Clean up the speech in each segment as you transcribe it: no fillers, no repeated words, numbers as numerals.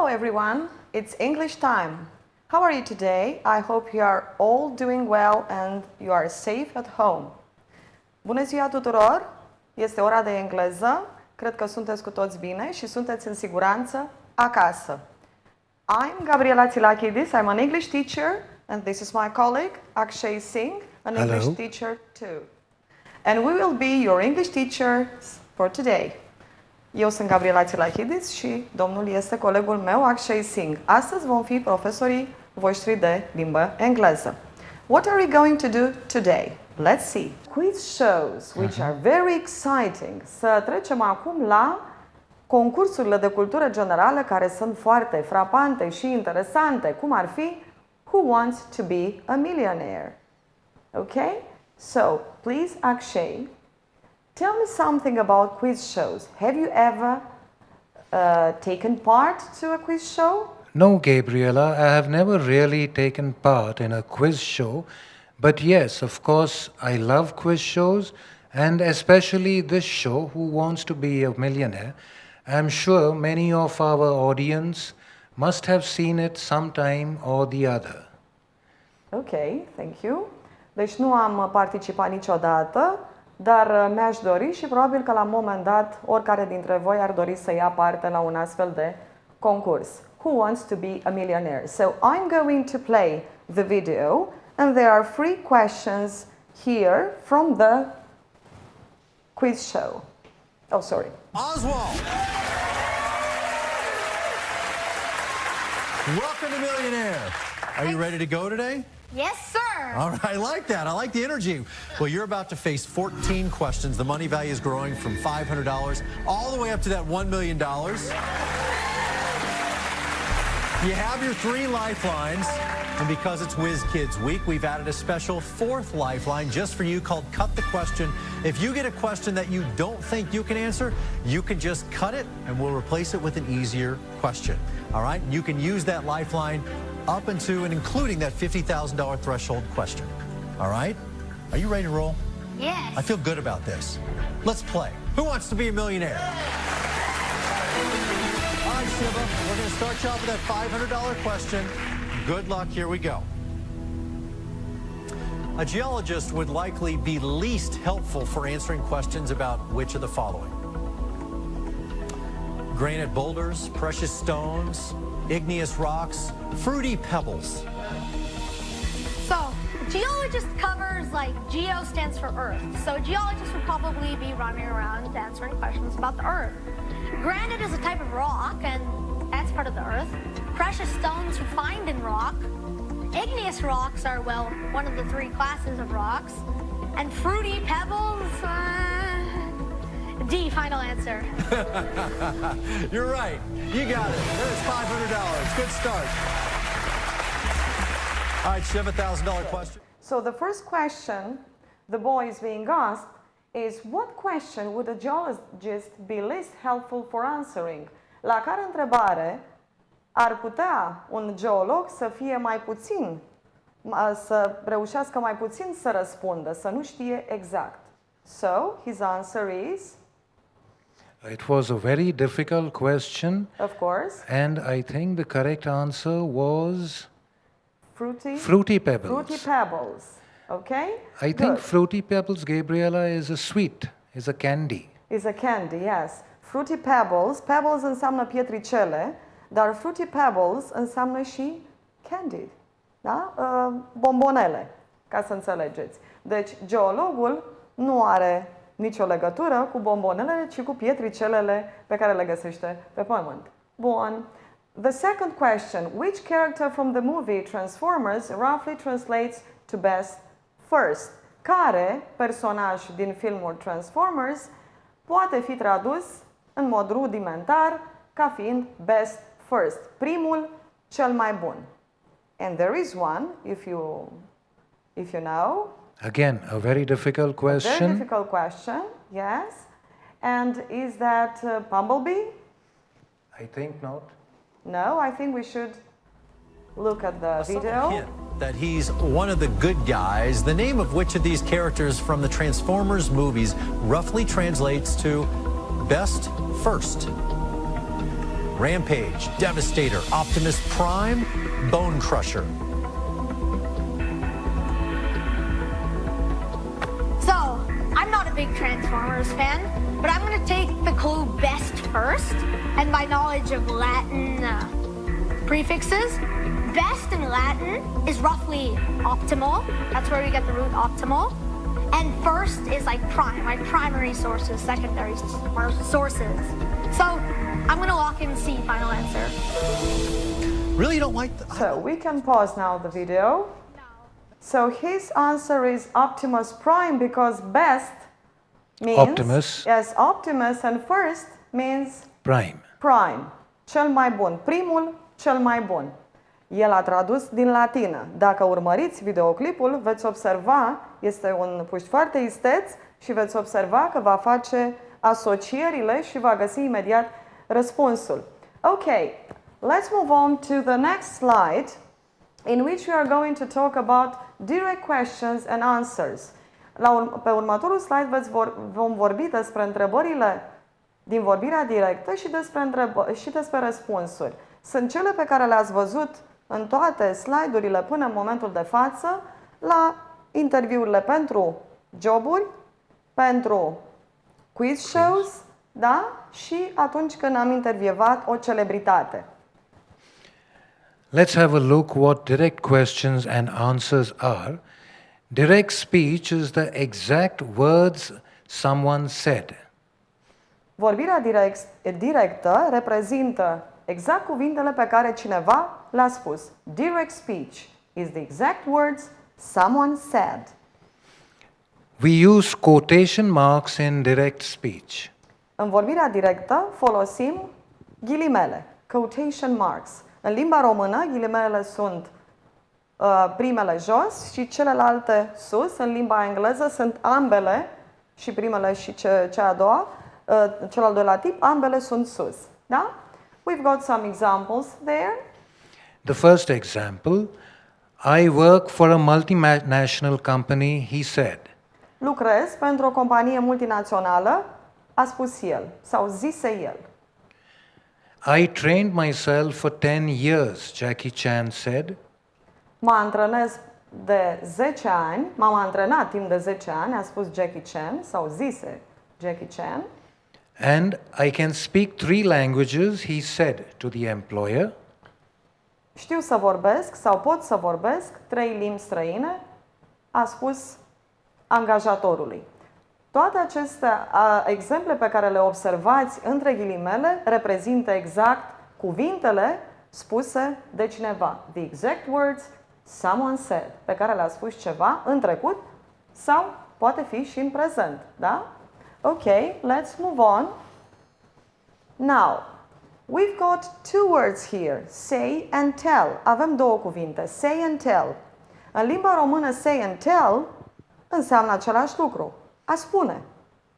everyone, it's English time. How are you today? I hope you are all doing well and you are safe at home. Bună ziua tuturor! Este ora de engleză. Cred că sunteți cu toți bine și sunteți în siguranță acasă. I'm Gabriela Tsilakidis. I'm an English teacher and this is my colleague Akshay Singh, an English teacher too. And we will be your English teachers for today. Eu sunt Gabriela Tsilakidis și domnul este colegul meu, Akshay Singh. Astăzi vom fi profesorii voștri de limbă engleză. What are we going to do today? Let's see. Quiz shows, which are very exciting. Să trecem acum la concursurile de cultură generală care sunt foarte frapante și interesante, cum ar fi Who Wants to Be a Millionaire? Okay? So, please, Akshay, tell me something about quiz shows. Have you ever taken part to a quiz show? No, Gabriela, I have never really taken part in a quiz show. But yes, of course, I love quiz shows, and especially this show, Who Wants to Be a Millionaire. I'm sure many of our audience must have seen it sometime or the other. Okay, thank you. Deci nu am participat niciodată, dar mi-aș dori și probabil că la un moment dat oricare dintre voi ar dori să ia parte la un astfel de concurs. Who Wants to Be a Millionaire? So I'm going to play the video and there are 3 questions here from the quiz show. Oh, sorry. Oswald! Welcome to Millionaire. Are you ready to go today? Yes, sir. All right, I like that. I like the energy. Well, you're about to face 14 questions. The money value is growing from $500 all the way up to that $1 million. You have your 3 lifelines, and because it's Whiz Kids Week, we've added a special 4th lifeline just for you called Cut the Question. If you get a question that you don't think you can answer, you can just cut it, and we'll replace it with an easier question. All right? You can use that lifeline up into and including that $50,000 threshold question. All right? Are you ready to roll? Yes. I feel good about this. Let's play. Who Wants to Be a Millionaire? All right, Shiva, we're going to start you off with that $500 question. Good luck. Here we go. A geologist would likely be least helpful for answering questions about which of the following? Granite boulders, precious stones, igneous rocks, fruity pebbles. So, geologist covers, like, geo stands for Earth. So, geologists would probably be running around answering questions about the Earth. Granite is a type of rock, and that's part of the Earth. Precious stones you find in rock. Igneous rocks are, well, one of the 3 classes of rocks. And fruity pebbles, D, final answer. You're right. You got it. There's $500. Good start. All right, Shiv, $1,000 question. So the first question the boy is being asked is, what question would a geologist be least helpful for answering? La care întrebare ar putea un geolog să fie mai puțin, să reușească mai puțin să răspundă, să nu știe exact? So, his answer is? It was a very difficult question. Of course. And I think the correct answer was Fruity pebbles. Fruity pebbles. Okay? I think fruity pebbles, Gabriela, is a sweet, is a candy. Is a candy, yes. Fruity pebbles. Pebbles înseamnă pietricele, dar fruity pebbles înseamnă și candy. Da? Bombonele, ca să înțelegeți. Deci, geologul nu are nicio legătură cu bombonelele, ci cu pietricelele pe care le găsește pe pământ. Bun. The second question, which character from the movie Transformers roughly translates to best first? Care personaj din filmul Transformers poate fi tradus în mod rudimentar ca fiind best first, primul, cel mai bun? And there is one, if you know. Again, a very difficult question. A very difficult question, yes. And is that Bumblebee? I think not. No, I think we should look at the video. Hint that he's one of the good guys. The name of which of these characters from the Transformers movies roughly translates to best first? Rampage, Devastator, Optimus Prime, Bone Crusher. So, I'm not a big Transformers fan, but I'm going to take the clue best first, and my knowledge of Latin prefixes. Best in Latin is roughly optimal. That's where we get the root optimal. And first is like prime, like primary sources, secondary sources. So I'm going to lock in C, final answer. Really don't like So we can pause now the video. So his answer is Optimus Prime because best means Optimus. Yes, Optimus, and first means Prime. prime, cel mai bun, primul, cel mai bun. El a tradus din latină. Dacă urmăriți videoclipul, veți observa, este un puști foarte isteț și veți observa că va face asocierile și va găsi imediat răspunsul. Okay, let's move on to the next slide in which we are going to talk about direct questions and answers. Pe următorul slide vom vorbi despre întrebările din vorbirea directă și despre răspunsuri. Sunt cele pe care le-ați văzut în toate slide-urile până în momentul de față la interviurile pentru joburi, pentru quiz shows, da? Și atunci când am intervievat o celebritate. Let's have a look what direct questions and answers are. Direct speech is the exact words someone said. Vorbirea directă reprezintă exact cuvintele pe care cineva le-a spus. Direct speech is the exact words someone said. We use quotation marks in direct speech. În vorbirea directă folosim ghilimele, quotation marks. În limba română, ghilimelele sunt primele jos și celelalte sus. În limba engleză sunt ambele, și primele și cea a doua, cel al doilea tip, ambele sunt sus. Da? We've got some examples there. The first example, I work for a multinational company, he said. Lucrez pentru o companie multinațională, a spus el, sau zise el. I trained myself for 10 years, Jackie Chan said. Mă antrenez de 10 ani, m-am antrenat timp de 10 ani, a spus Jackie Chan, sau zise Jackie Chan. And I can speak 3 languages, he said to the employer. Știu să vorbesc sau pot să vorbesc 3 limbi străine, a spus angajatorului. Toate aceste exemple pe care le observați între ghilimele reprezintă exact cuvintele spuse de cineva. The exact words someone said, pe care le-a spus ceva în trecut sau poate fi și în prezent. Da? Okay, let's move on. Now, we've got 2 words here, say and tell. Avem 2 cuvinte, say and tell. În limba română, say and tell înseamnă același lucru, a spune.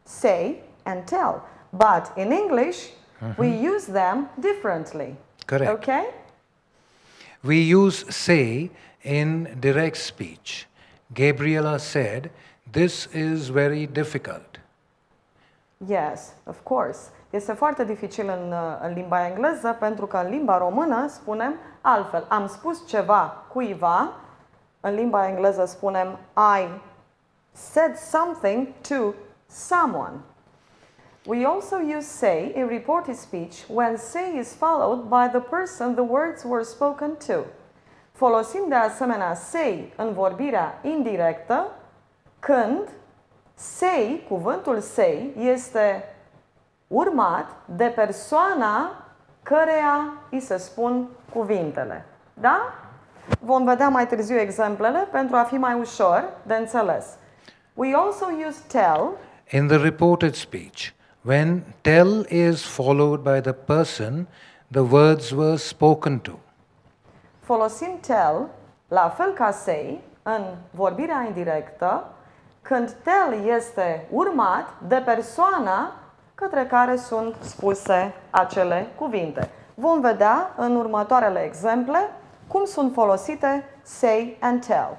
Say and tell. But in English, we use them differently. Correct. Okay? We use say in direct speech. Gabriela said, this is very difficult. Yes, of course. Este foarte dificil în limba engleză pentru că în limba română spunem altfel. Am spus ceva cuiva, în limba engleză spunem I said something to someone. We also use say in reported speech when say is followed by the person the words were spoken to. Folosim de asemenea say în vorbirea indirectă când say, cuvântul say, este urmat de persoana căreia îi se spun cuvintele. Da? Vom vedea mai târziu exemplele pentru a fi mai ușor de înțeles. We also use tell In the reported speech, when tell is followed by the person, the words were spoken to. Folosim tell, la fel ca say, în vorbirea indirectă, când tell este urmat de persoana către care sunt spuse acele cuvinte. Vom vedea în următoarele exemple cum sunt folosite say and tell.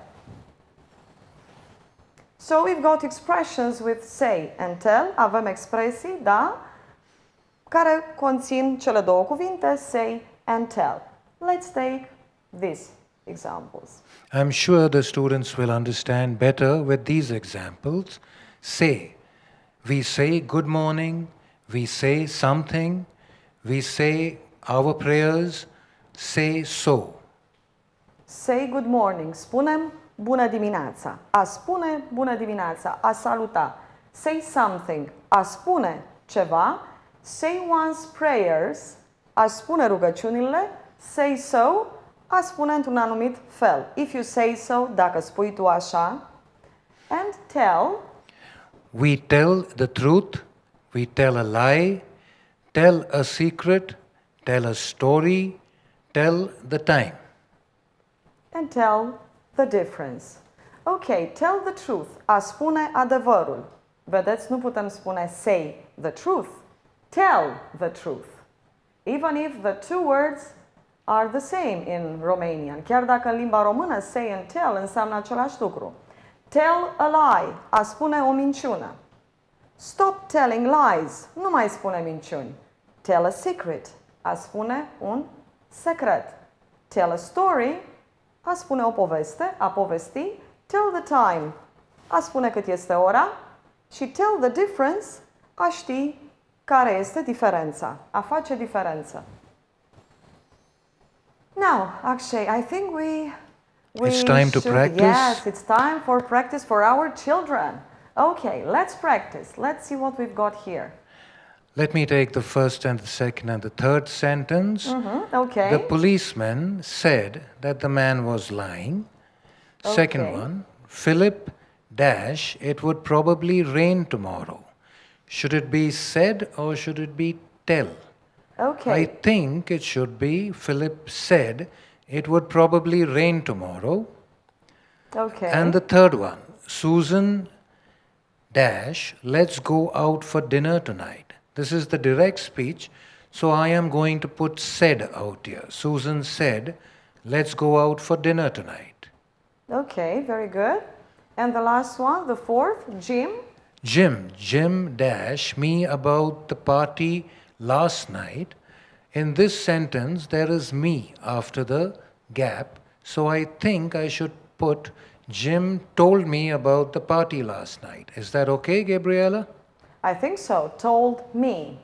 So we've got expressions with say and tell. Avem expresii, da? care conțin cele două cuvinte say and tell. Let's take these examples. I'm sure the students will understand better with these examples. Say. We say good morning, we say something, we say our prayers, say so. Say good morning. Spunem bună dimineața. A spune bună dimineața. A saluta. Say something. A spune ceva. Say one's prayers. A spune rugăciunile. Say so. A spune într-un anumit fel. If you say so, dacă spui tu așa. And tell. We tell the truth, we tell a lie, tell a secret, tell a story, tell the time. And tell the difference. Ok, tell the truth. A spune adevărul. Vedeți, nu putem spune say the truth. Tell the truth. Even if the two words are the same in Romanian. Chiar dacă în limba română say and tell înseamnă același lucru. Tell a lie. A spune o minciună. Stop telling lies. Nu mai spune minciuni. Tell a secret. A spune un secret. Tell a story. A spune o poveste, a povesti. Tell the time. A spune cât este ora. Și tell the difference. A ști care este diferența. A face diferență. Now, Akshay, I think we It's time to practice. Yes, it's time for practice for our children. Okay, let's practice. Let's see what we've got here. Let me take the first and the second and the third sentence. Okay. The policeman said that the man was lying. Second Okay. one, Philip dash, it would probably rain tomorrow. Should it be said or should it be tell? Okay. I think it should be Philip said it would probably rain tomorrow. Okay. And the third one, Susan dash, let's go out for dinner tonight. This is the direct speech, so I am going to put said out here. Susan said, let's go out for dinner tonight. Okay, very good. And the last one, the fourth, Jim. Jim dash me about the party last night. In this sentence, there is me after the gap, so I think I should put Jim told me about the party last night. Is that okay, Gabriela? I think so. Told me.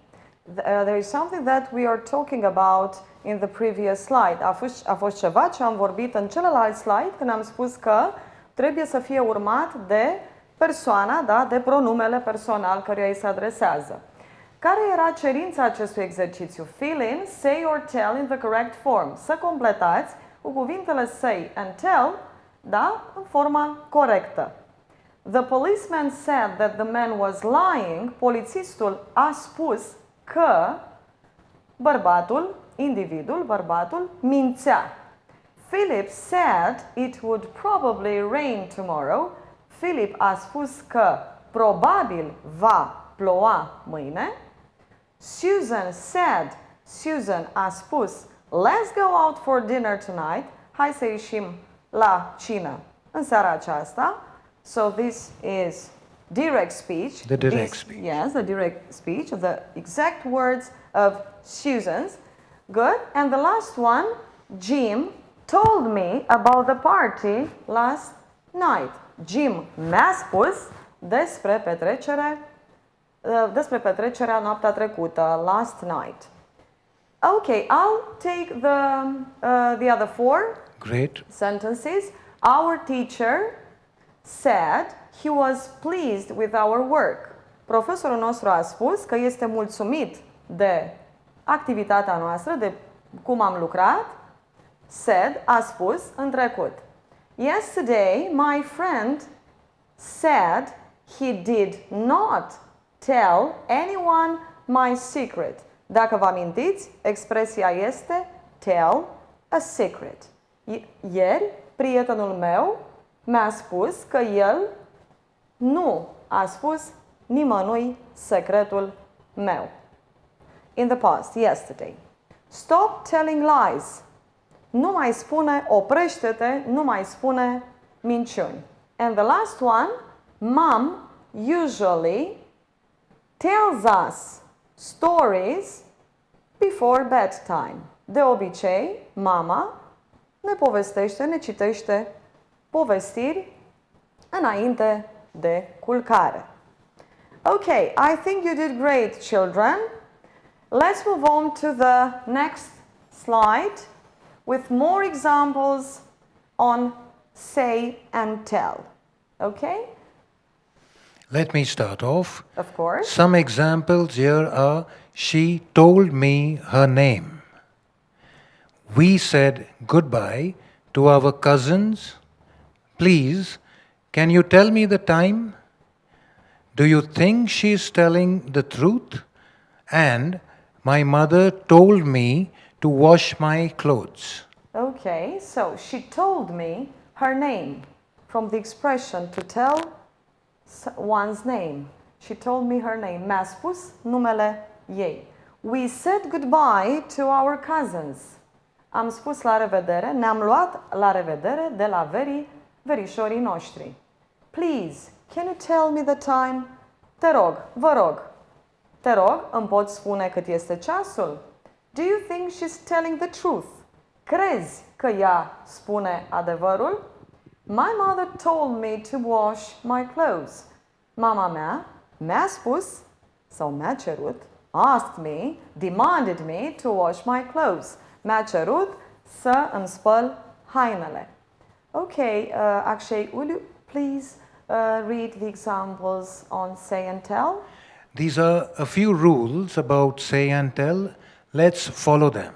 There is something that we are talking about in the previous slide. A fost ceva ce am vorbit în celălalt slide când am spus că trebuie să fie urmat de persoana, da, de pronumele personal căruia îi se adresează. Care era cerința acestui exercițiu? Fill in, say or tell in the correct form. Să completați cu cuvintele say and tell, da, în forma corectă. The policeman said that the man was lying. Polițistul a spus că bărbatul mințea. Philip said it would probably rain tomorrow. Philip a spus că probabil va ploua mâine. Susan a spus, let's go out for dinner tonight. Hai să ieșim la cină în seara aceasta. So this is direct speech. The direct speech. Yes, the direct speech, the exact words of Susan's. Good. And the last one, Jim told me about the party last night. Jim mi-a spus despre petrecerea noaptea trecută, last night. Okay, I'll take the other four Great. sentences. Our teacher said he was pleased with our work. Profesorul nostru a spus că este mulțumit de activitatea noastră, de cum am lucrat. Said, a spus în trecut. Yesterday, my friend said he did not tell anyone my secret. Dacă vă amintiți, expresia este tell a secret. Ieri, prietenul meu mi-a spus că el nu a spus nimănui secretul meu. In the past, yesterday. Stop telling lies. Nu mai spune, oprește-te, nu mai spune minciuni. And the last one, Mom usually tells us stories before bedtime. De obicei, mama ne povestește, ne citește povestiri înainte de culcare. Okay, I think you did great, children. Let's move on to the next slide with more examples on say and tell. Okay? Let me start off. Of course. Some examples here are: she told me her name. We said goodbye to our cousins. Please, can you tell me the time? Do you think she's telling the truth? And my mother told me to wash my clothes. Okay, so she told me her name. From the expression to tell one's name. She told me her name. Mi-a spus numele ei. We said goodbye to our cousins. Am spus la revedere, ne-am luat la revedere de la verișorii noștri. Please, can you tell me the time? Te rog, vă rog. Te rog, îmi poți spune cât este ceasul? Do you think she's telling the truth? Crezi că ea spune adevărul? My mother told me to wash my clothes. Mama mea mi-a spus sau mi-a cerut, asked me, demanded me to wash my clothes. Mi-a cerut să îmi spăl hainele. Okay, Akshay, will you please read the examples on say and tell? These are a few rules about say and tell. Let's follow them.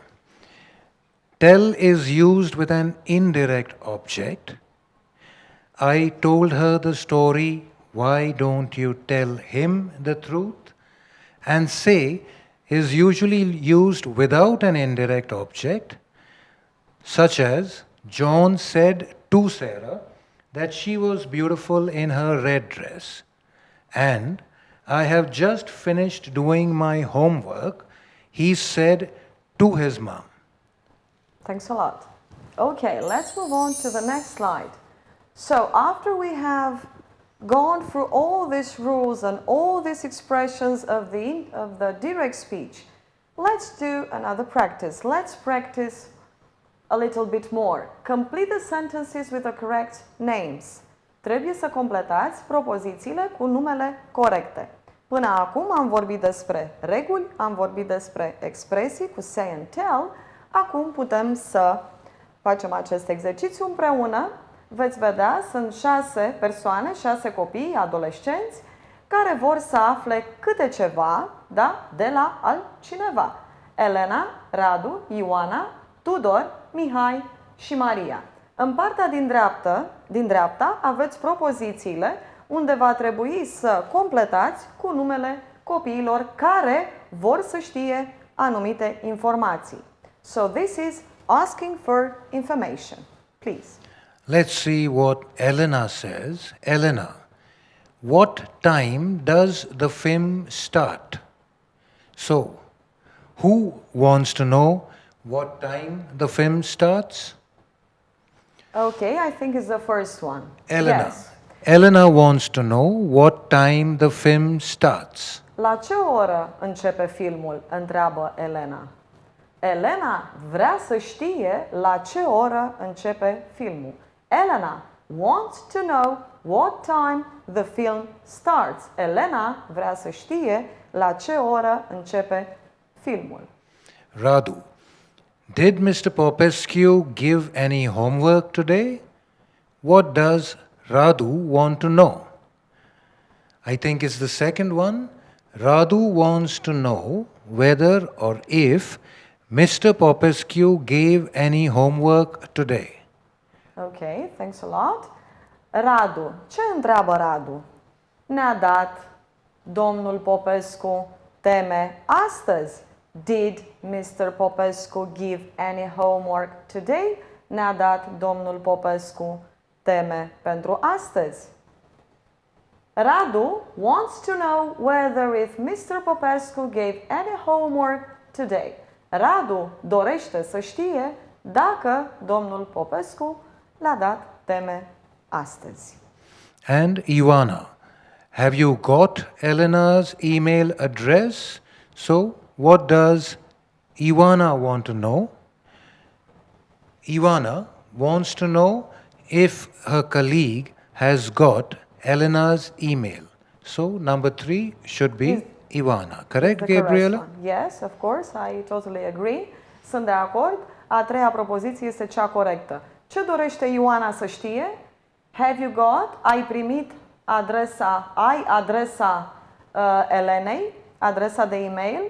Tell is used with an indirect object. I told her the story, why don't you tell him the truth? And say is usually used without an indirect object, such as John said to Sarah that she was beautiful in her red dress, and I have just finished doing my homework, he said to his mom. Thanks a lot. Okay, let's move on to the next slide. So after we have gone through all these rules and all these expressions of the direct speech, let's do another practice. Let's practice a little bit more. Complete the sentences with the correct names. Trebuie să completați propozițiile cu numele corecte. Până acum am vorbit despre reguli, am vorbit despre expresii cu say and tell. Acum putem să facem acest exercițiu împreună. Veți vedea, sunt 6 persoane, 6 copii, adolescenți, care vor să afle câte ceva, da, de la altcineva. Elena, Radu, Ioana, Tudor, Mihai și Maria. În partea din dreapta aveți propozițiile unde va trebui să completați cu numele copiilor care vor să știe anumite informații. So this is asking for information. Please. Let's see what Elena says. Elena, what time does the film start? So, who wants to know what time the film starts? Okay, I think it's the first one. Elena. Yes. Elena wants to know what time the film starts. La ce oră începe filmul? Întreabă Elena. Elena vrea să știe la ce oră începe filmul. Elena wants to know what time the film starts. Elena vrea să știe la ce oră începe filmul. Radu, did Mr. Popescu give any homework today? What does Radu want to know? I think it's the second one. Radu wants to know whether or if Mr. Popescu gave any homework today. Ok, thanks a lot. Radu. Ce întreabă Radu? Ne-a dat domnul Popescu teme astăzi? Did Mr. Popescu give any homework today? Ne-a dat domnul Popescu teme pentru astăzi? Radu wants to know whether if Mr. Popescu gave any homework today. Radu dorește să știe dacă domnul Popescu le-a dat teme astăzi. And Ioana, have you got Elena's email address So, what does Ivana want to know? Ivana wants to know if her colleague has got Elena's email. So, number 3 should be Ivana. Correct, The correct Gabriela? one. Yes, of course, I totally agree. Sunt de acord. A treia propoziție este cea corectă. Ce dorește Ioana să știe? Have you got? Ai primit adresa Elenei, adresa de e-mail.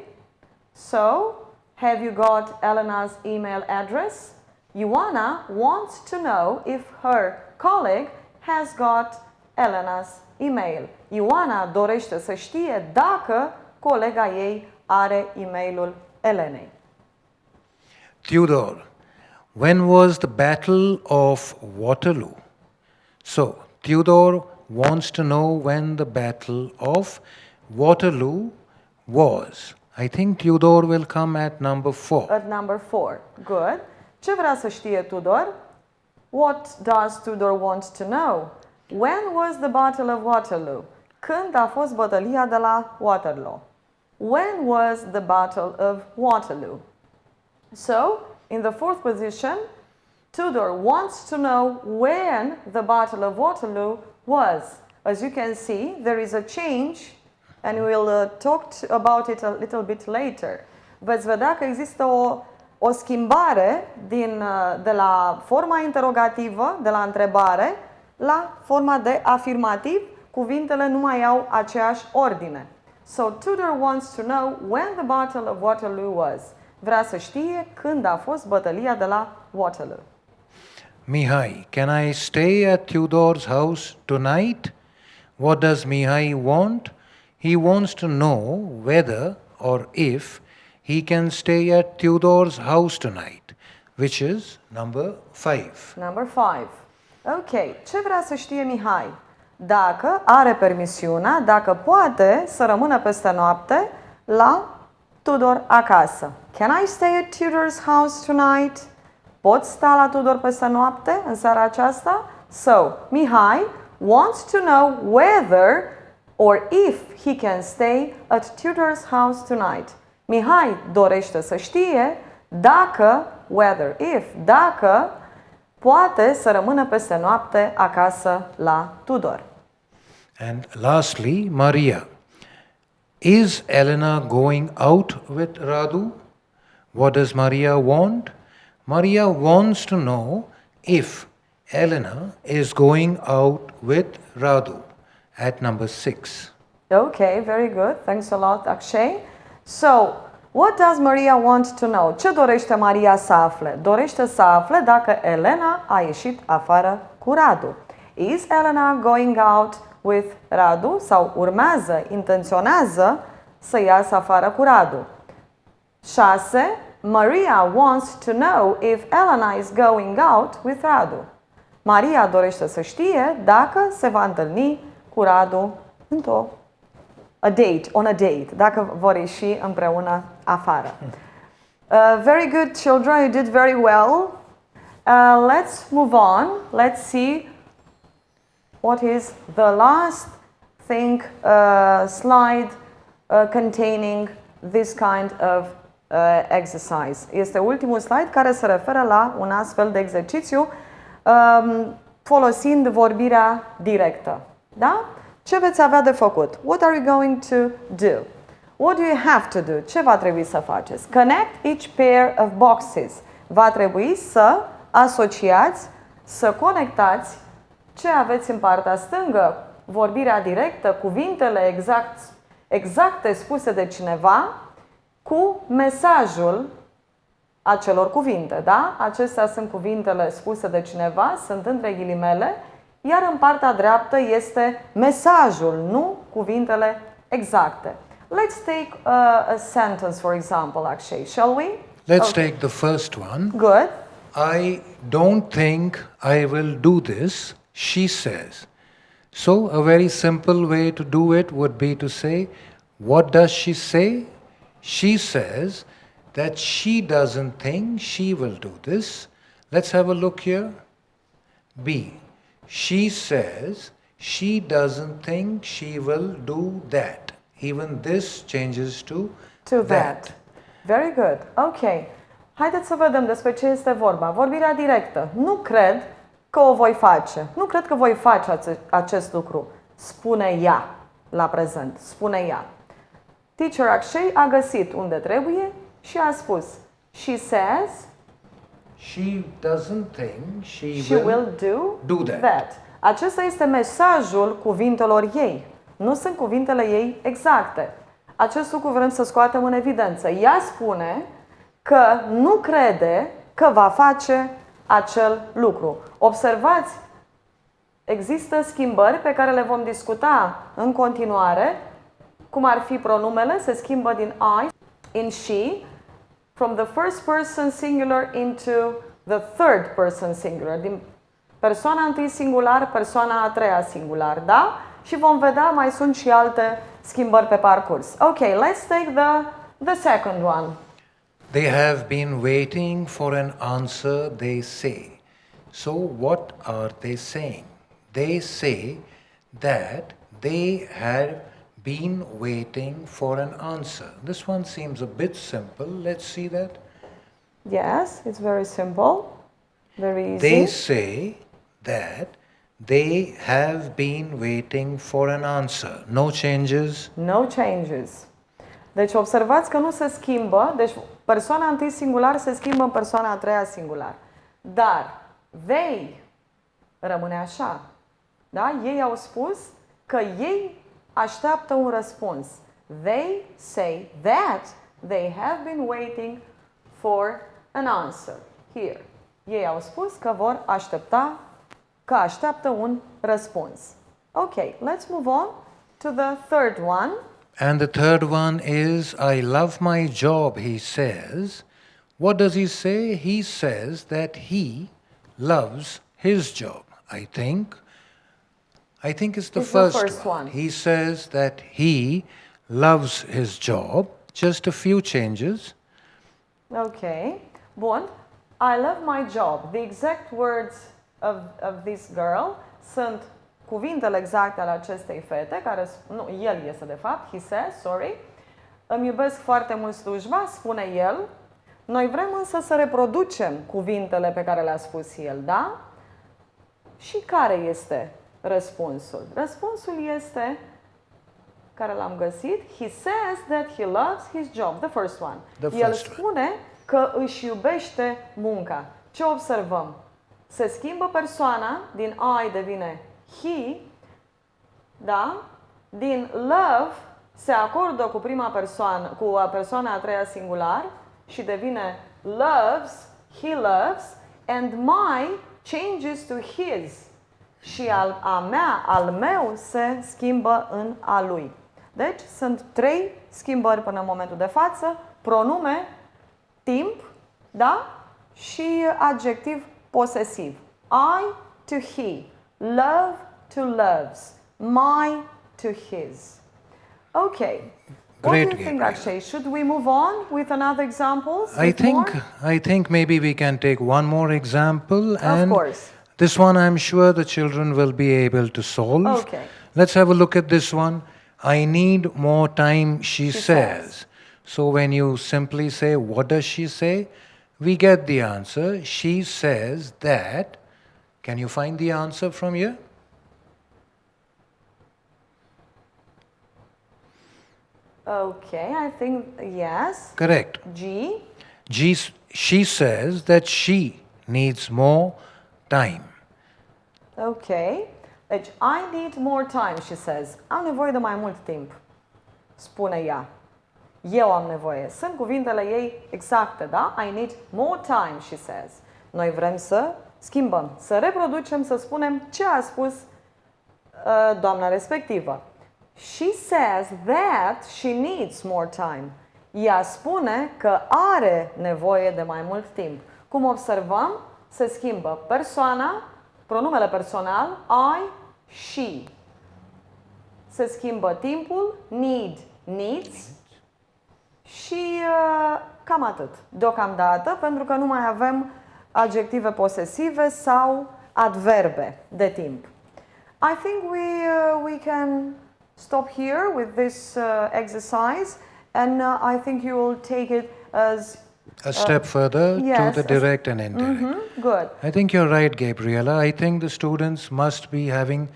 So, have you got Elena's email address? Ioana wants to know if her colleague has got Elena's email. Ioana dorește să știe dacă colega ei are e-mailul Elenei. Theodore, when was the Battle of Waterloo? So, Theodore wants to know when the Battle of Waterloo was. I think Theodore will come at number 4. At number 4. Good. Ce vrea să știe Tudor? What does Tudor want to know? When was the Battle of Waterloo? Când a fost bătălia de la Waterloo? When was the Battle of Waterloo? So, in the fourth position, Tudor wants to know when the Battle of Waterloo was. As you can see, there is a change, and we'll talk about it a little bit later. Veți vedea că există o schimbare de la forma interogativă, de la întrebare, la forma de afirmativ. Cuvintele nu mai au aceeași ordine. So, Tudor wants to know when the Battle of Waterloo was. Vrea să știe când a fost bătălia de la Waterloo. Mihai, can I stay at Theodore's house tonight? What does Mihai want? He wants to know whether or if he can stay at Theodore's house tonight, which is number 5. Number 5. Ok, ce vrea să știe Mihai? Dacă are permisiunea, dacă poate să rămână peste noapte la Tudor acasă. Can I stay at Tudor's house tonight? Pot sta la Tudor peste noapte în seara aceasta? So, Mihai wants to know whether or if he can stay at Tudor's house tonight. Mihai dorește să știe dacă, whether, if, dacă poate să rămână peste noapte acasă la Tudor. And lastly, Maria. Is Elena going out with Radu? What does Maria want? Maria wants to know if Elena is going out with Radu at number 6. Okay, very good. Thanks a lot, Akshay. So, what does Maria want to know? Ce dorește Maria să afle? Dorește să afle dacă Elena a ieșit afară cu Radu. Is Elena going out with Radu? Sau urmează, intenționează să iasă afară cu Radu. 6. Maria wants to know if Elena is going out with Radu. Maria dorește să știe dacă se va întâlni cu Radu on a date, dacă vor ieși împreună afară. Very good, children, you did very well. Let's move on. Let's see what is the last thing, slide containing this kind of exercise. Este ultimul slide care se referă la un astfel de exercițiu folosind vorbirea directă. Da? Ce veți avea de făcut? What are you going to do? What do you have to do? Ce va trebui să faceți? Connect each pair of boxes. Va trebui să asociați, să conectați ce aveți în partea stângă, vorbirea directă, cuvintele exacte spuse de cineva, cu mesajul acelor cuvinte, da? Acestea sunt cuvintele spuse de cineva, sunt între ghilimele, iar în partea dreaptă este mesajul, nu cuvintele exacte. Let's take a sentence, for example, Akshay, shall we? Let's take the first one. Good. I don't think I will do this, she says. So, a very simple way to do it would be to say, what does she say? She says that she doesn't think she will do this. Let's have a look here. B. She says she doesn't think she will do that. even this changes to that. Very good. Ok. Haideți să vedem despre ce este vorba. Vorbirea directă. Nu cred că o voi face. Nu cred că voi face acest lucru. Spune ea la prezent. Spune ea. Teacher Akshay a găsit unde trebuie și a spus. She says she doesn't think she will do that. Acesta este mesajul cuvintelor ei. Nu sunt cuvintele ei exacte. Acest lucru vrem să scoatem în evidență. Ea spune că nu crede că va face acel lucru. Observați, există schimbări pe care le vom discuta în continuare, cum ar fi pronumele, se schimbă din I in she, from the first person singular into the third person singular, din persoana întâi singular, persoana a treia singular, da? Și vom vedea, mai sunt și alte schimbări pe parcurs. Ok, let's take the second one. They have been waiting for an answer, they say. So what are they saying? They say that they have been waiting for an answer. This one seems a bit simple. Let's see that. Yes, it's very simple, very easy. They say that they have been waiting for an answer. No changes. No changes. Deci observați că nu se schimbă, deci persoana întâi singular se schimbă în persoana a treia singular. Dar they rămâne așa. Da? Ei au spus că ei așteaptă un răspuns. They say that they have been waiting for an answer. Here. Ei au spus că vor aștepta, că așteaptă un răspuns. Ok, let's move on to the third one. And the third one is, I love my job, he says. What does he say? He says that he loves his job. I think it's the first one. He says that he loves his job. Just a few changes. Okay. Bun. I love my job. The exact words of this girl sunt cuvintele exacte ale acestei fete, care, nu, el este de fapt, he says, sorry. Îmi iubesc foarte mult slujba, spune el. Noi vrem însă să reproducem cuvintele pe care le-a spus el, da? Și care este răspunsul? Răspunsul este, care l-am găsit, he says that he loves his job, the first one. El spune că își iubește munca. Ce observăm? Se schimbă persoana, din I devine he, da? Din love se acordă cu prima persoană, cu persoana a treia singular și devine loves, he loves, and my changes to his. Și al meu se schimbă în a lui. Deci sunt 3 schimbări până în momentul de față: pronume, timp, da? Și adjectiv posesiv. I to he, love to loves, my to his. Okay. What do you think, Akshay? Should we move on with another examples? I think maybe we can take one more example, and of course. This one I'm sure the children will be able to solve. Okay. Let's have a look at this one. I need more time, she says. So when you simply say, what does she say? We get the answer. She says that. Can you find the answer from here? Okay, I think yes. Correct. She says that she needs more time. Okay. Deci, I need more time, she says. Am nevoie de mai mult timp, spune ea. Eu am nevoie. Sunt cuvintele ei exacte, da? I need more time, she says. Noi vrem să schimbăm, să reproducem, să spunem ce a spus doamna respectivă. She says that she needs more time. Ea spune că are nevoie de mai mult timp. Cum observăm, se schimbă persoana, pronumele personal, I, she. Se schimbă timpul, need, needs. Și cam atât, deocamdată, pentru că nu mai avem adjective posesive sau adverbe de timp. I think we can stop here with this exercise, and I think you will take it as A step further yes, to the direct and indirect. good. I think you're right, Gabriela. I think the students must be having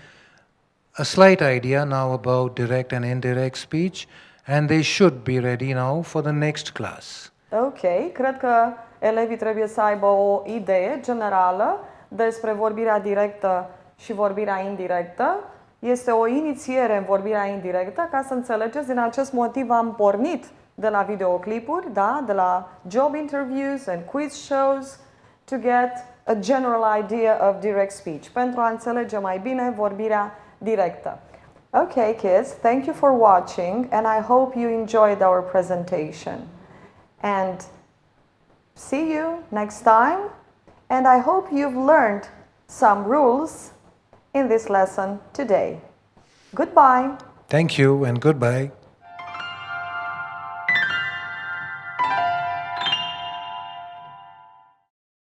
a slight idea now about direct and indirect speech, and they should be ready now for the next class. Ok, cred că elevii trebuie să aibă o idee generală despre vorbirea directă și vorbirea indirectă. Este o inițiere în vorbirea indirectă, ca să înțelegeți, din acest motiv am pornit de la videoclipuri, da, de la job interviews and quiz shows, to get a general idea of direct speech, pentru a înțelege mai bine vorbirea directă. Okay, kids, thank you for watching, and I hope you enjoyed our presentation. And see you next time, and I hope you've learned some rules in this lesson today. Goodbye. Thank you and goodbye.